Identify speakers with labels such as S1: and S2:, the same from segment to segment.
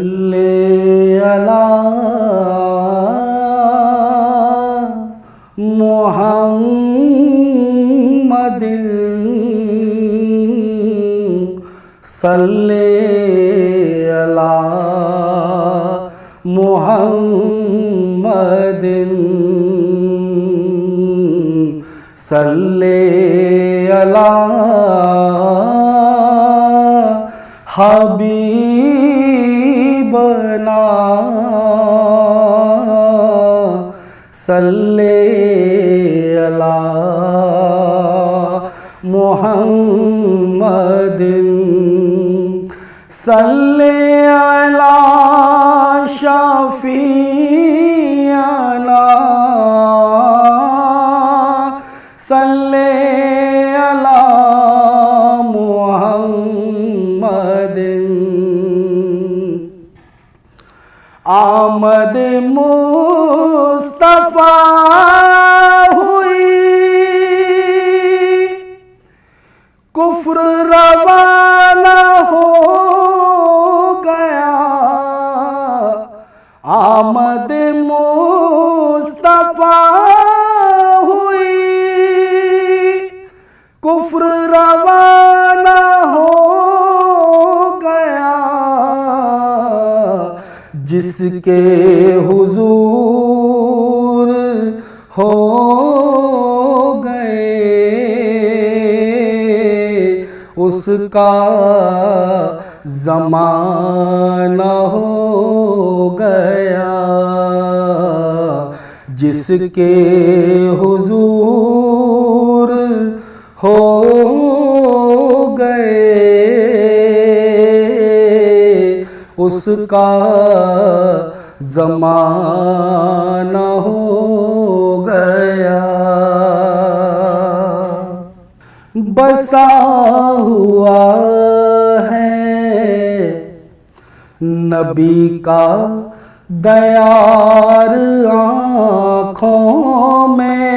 S1: ले अला मुहम्मदिन सल्ले अला मुहम्मदिन सल्ले अला हबीबना सल्ले अला मुहम्मदिन सल्ले अला शफीअना सल्ले अला मुहम्मदिन आमद मुस्तफा हुई कुफ्र रवाना हो गया। आमद मुस्तफा हुई कुफ्र रवाना हो गया। जिसके हुजूर हो गए उसका ज़माना हो गया। जिसके हुजूर हो गए उसका ज़माना हो गया। बसा हुआ है नबी का दयार आँखों में।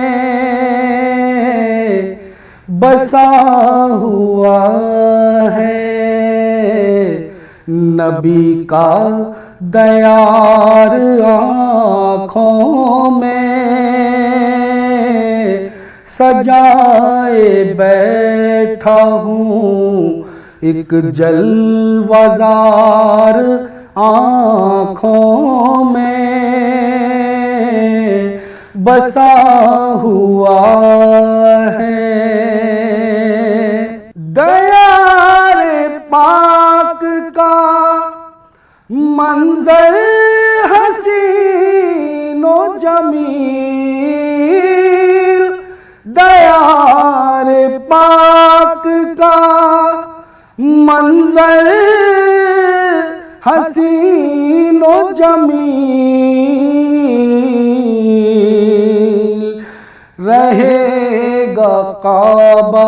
S1: बसा हुआ है नबी का दयार आँखों में। सजाए बैठा हूँ एक जलवाज़ार आँखों में। बसा हुआ है दयारे पाक का मंजर हसीनो जमील। दयारे पाक का मंजर हसीनो जमील। रहेगा काबा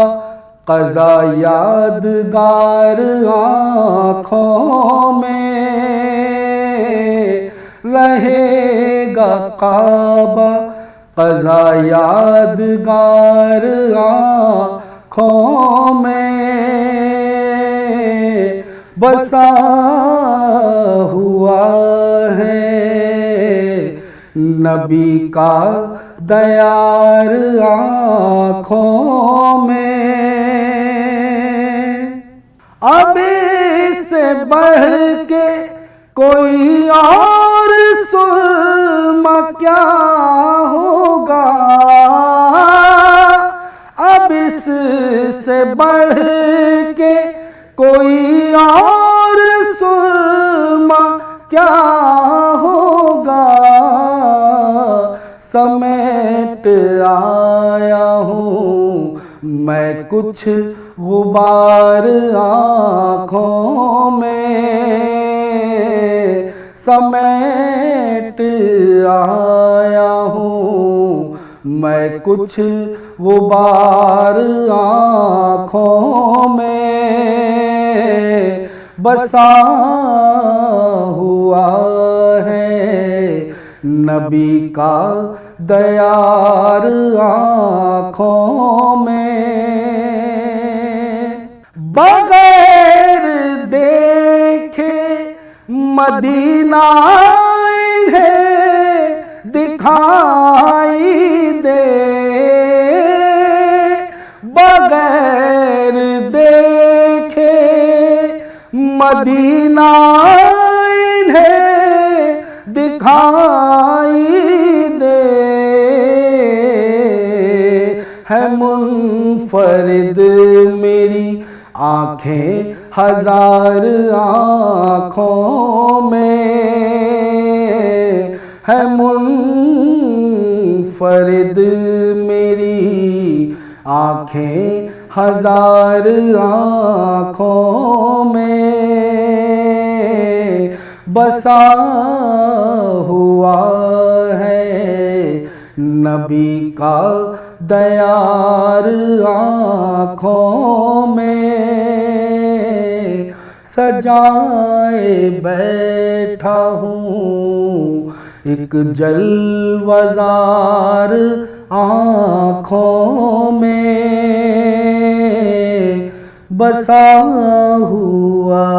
S1: क़ज़ा यादगार आँखों में। रहेगा काबा क़ज़ा यादगार आँखों में। बसा हुआ है नबी का दयार आँखों में। अब इससे बढ़ के कोई और सुरमा क्या होगा। अब इससे बढ़ के कोई और सुरमा क्या होगा। समेट आया हूँ मैं कुछ गुबार आँखों में। समेट आया हूँ मैं कुछ गुबार आँखों में। बसा हुआ है नबी का दयार आँखों में। बगैर देखे मदीना इन्हें दिखाई दे, बगैर देखे मदीना इन्हें दिखाई दे। है मुनफरिद मेरी आँखें हजार आँखों में, है मुनफरिद मेरी आँखें हजार आँखों में। बसा हुआ है नबी का दयार आँखों में, सजाए बैठा हूँ एक जलवज़ार आँखों में, बसा हुआ